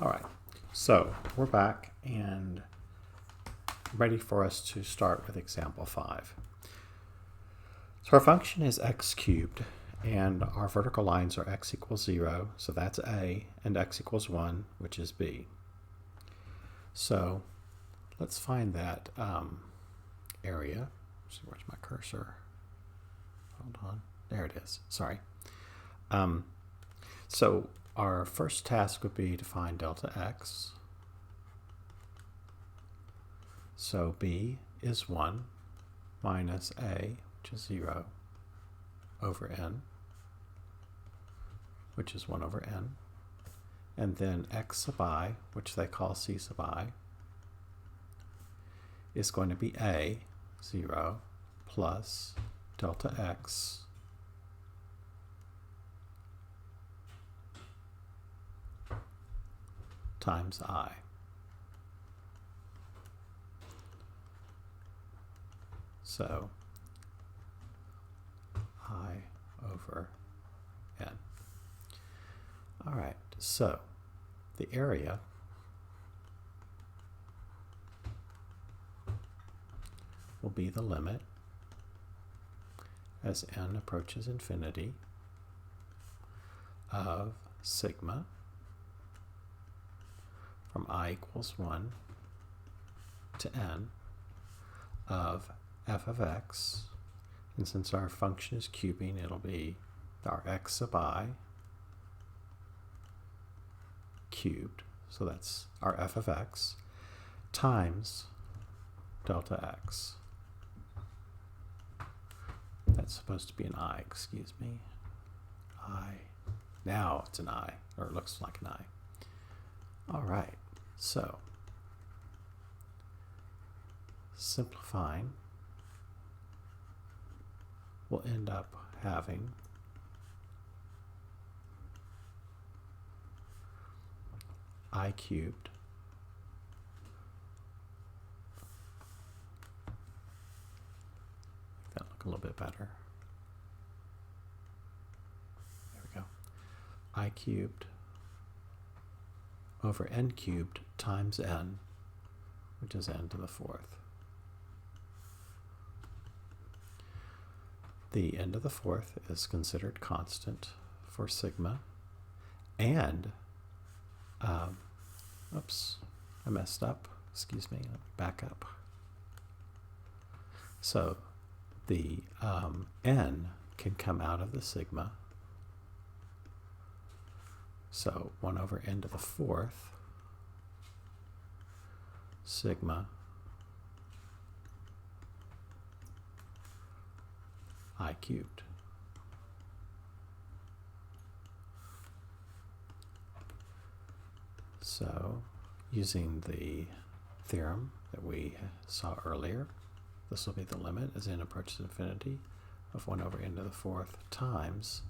All right, so we're back and ready for us to start with example 5. So our function is x cubed, and our vertical lines are x equals 0, so that's A, and x equals 1, which is B. So let's find that area. Let's see, where's my cursor? Hold on. There it is. Sorry. So our first task would be to find delta x. So B is 1 minus A, which is 0, over n, which is 1 over n. And then x sub I, which they call c sub I, is going to be A, 0, plus delta x times I. So I over n. All right, so the area will be the limit as n approaches infinity of sigma from I equals 1 to n of f of x, and since our function is cubing, it'll be our x sub I cubed, so that's our f of x, times delta x. That's supposed to be an I, excuse me. I. Now it's an I, or it looks like an I. All right, so simplifying, we'll end up having I cubed that look a little bit better. There we go. I cubed over n cubed times n, which is n to the 4th. The n to the 4th is considered constant for sigma, and oops, I messed up. Excuse me, let me back up. So the n can come out of the sigma. So 1 over n to the 4th sigma I cubed. So using the theorem that we saw earlier, this will be the limit as n approaches infinity of 1 over n to the 4th times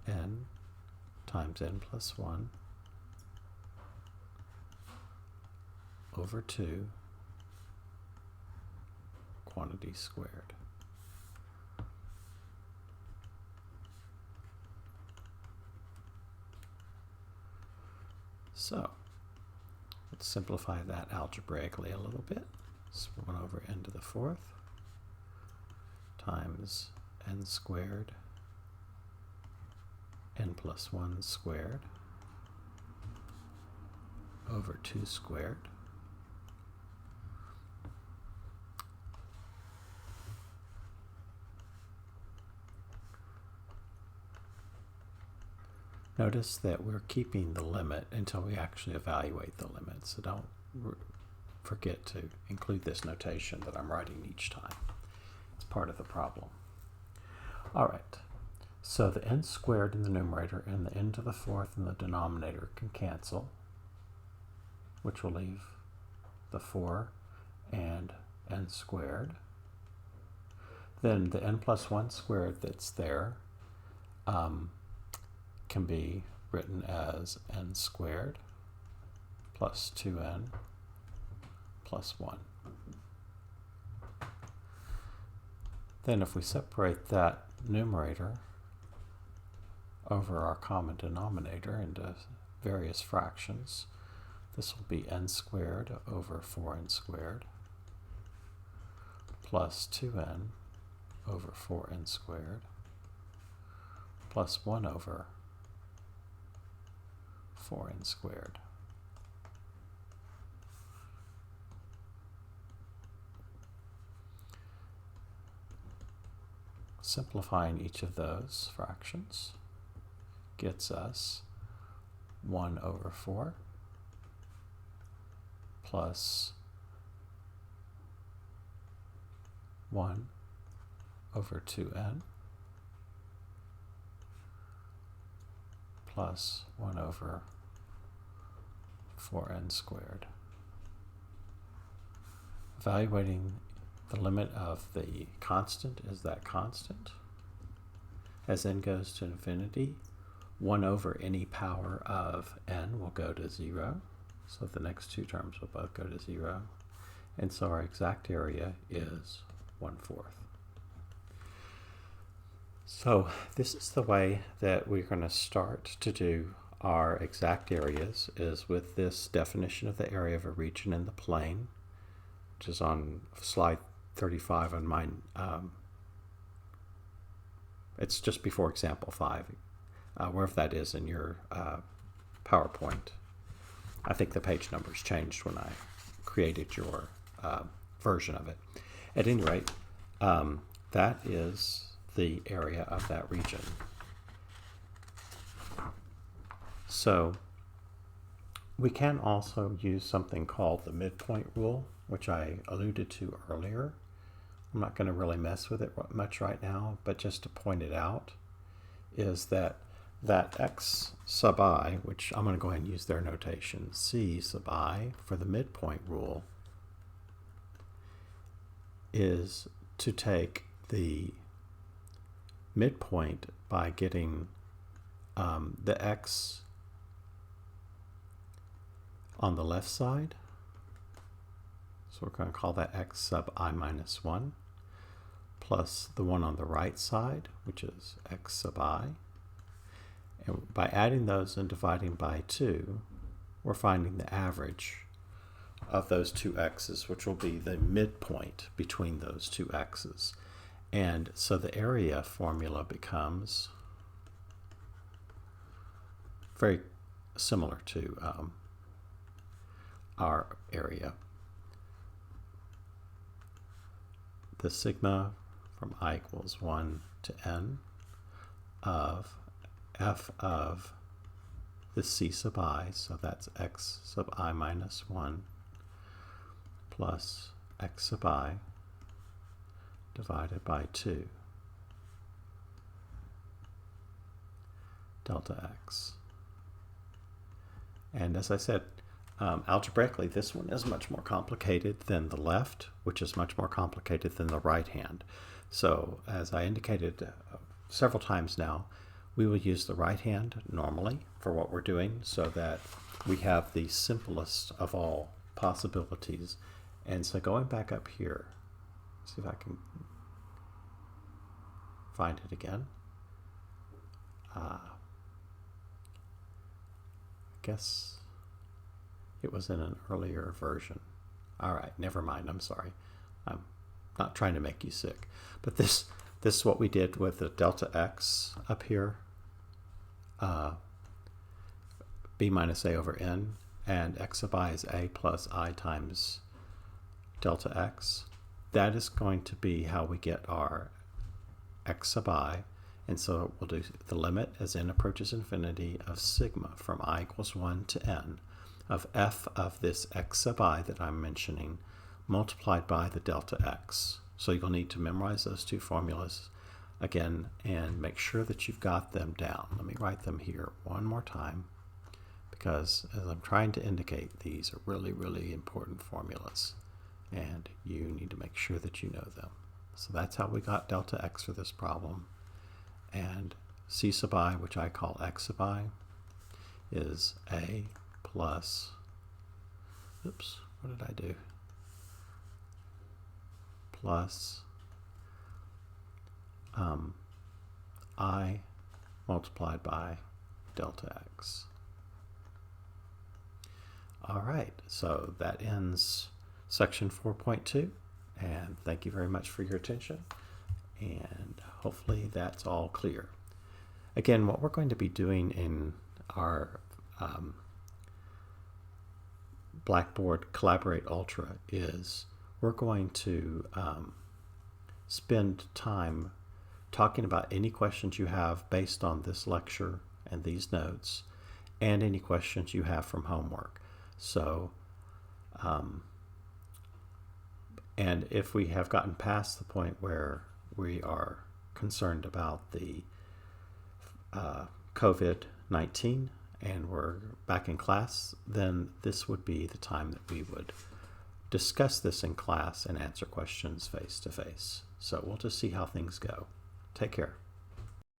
n times n plus 1 over 2 quantity squared. So let's simplify that algebraically a little bit. So 1 over n to the 4th times n squared n plus 1 squared over 2 squared Notice that we're keeping the limit until we actually evaluate the limit, so don't forget to include this notation that I'm writing each time. It's part of the problem. All right, so the n squared in the numerator and the n to the 4th in the denominator can cancel, which will leave the 4 and n squared. Then the n plus 1 squared that's there can be written as n squared plus 2n plus 1. Then if we separate that numerator over our common denominator into various fractions. This will be n squared over 4n squared plus 2n over 4n squared plus 1 over 4n squared. Simplifying each of those fractions gets us 1 over 4 plus 1 over 2n plus 1 over 4n squared. Evaluating the limit of the constant is that constant. As n goes to infinity, 1 over any power of n will go to 0. So the next two terms will both go to 0. And so our exact area is 1/4. So this is the way that we're going to start to do our exact areas, is with this definition of the area of a region in the plane, which is on slide 35 on mine. It's just before example 5, wherever that is in your PowerPoint. I think the page numbers changed when I created your version of it. At any rate, that is the area of that region. So we can also use something called the midpoint rule, which I alluded to earlier. I'm not going to really mess with it much right now, but just to point it out, is that x sub I, which I'm going to go ahead and use their notation, c sub I for the midpoint rule, is to take the midpoint by getting the x on the left side. So we're going to call that x sub I minus 1, plus the one on the right side, which is x sub I. And by adding those and dividing by 2, we're finding the average of those two x's, which will be the midpoint between those two x's. And so the area formula becomes very similar to our area. The sigma from I equals 1 to n of f of the c sub I, so that's x sub I minus 1 plus x sub I divided by 2 delta x. And as I said, algebraically, this one is much more complicated than the left, which is much more complicated than the right hand. So as I indicated several times now, we will use the right hand normally for what we're doing, so that we have the simplest of all possibilities. And so going back up here, see if I can find it again. I guess it was in an earlier version. All right, never mind, I'm sorry. I'm not trying to make you sick. But this is what we did with the delta x up here. B minus a over n, and x sub I is a plus I times delta x. That is going to be how we get our x sub I. And so we'll do the limit as n approaches infinity of sigma from I equals 1 to n of f of this x sub I that I'm mentioning multiplied by the delta x. So you'll need to memorize those two formulas again and make sure that you've got them down. Let me write them here one more time, because as I'm trying to indicate, these are really, really important formulas, and you need to make sure that you know them. So that's how we got delta x for this problem. And c sub I, which I call x sub I, is a plus, oops, what did I do? Plus I multiplied by delta x. All right, so that ends section 4.2, and thank you very much for your attention, and hopefully that's all clear. Again, what we're going to be doing in our Blackboard Collaborate Ultra is we're going to spend time talking about any questions you have based on this lecture and these notes, and any questions you have from homework. So, and if we have gotten past the point where we are concerned about the COVID-19 and we're back in class, then this would be the time that we would discuss this in class and answer questions face to face. So we'll just see how things go. Take care.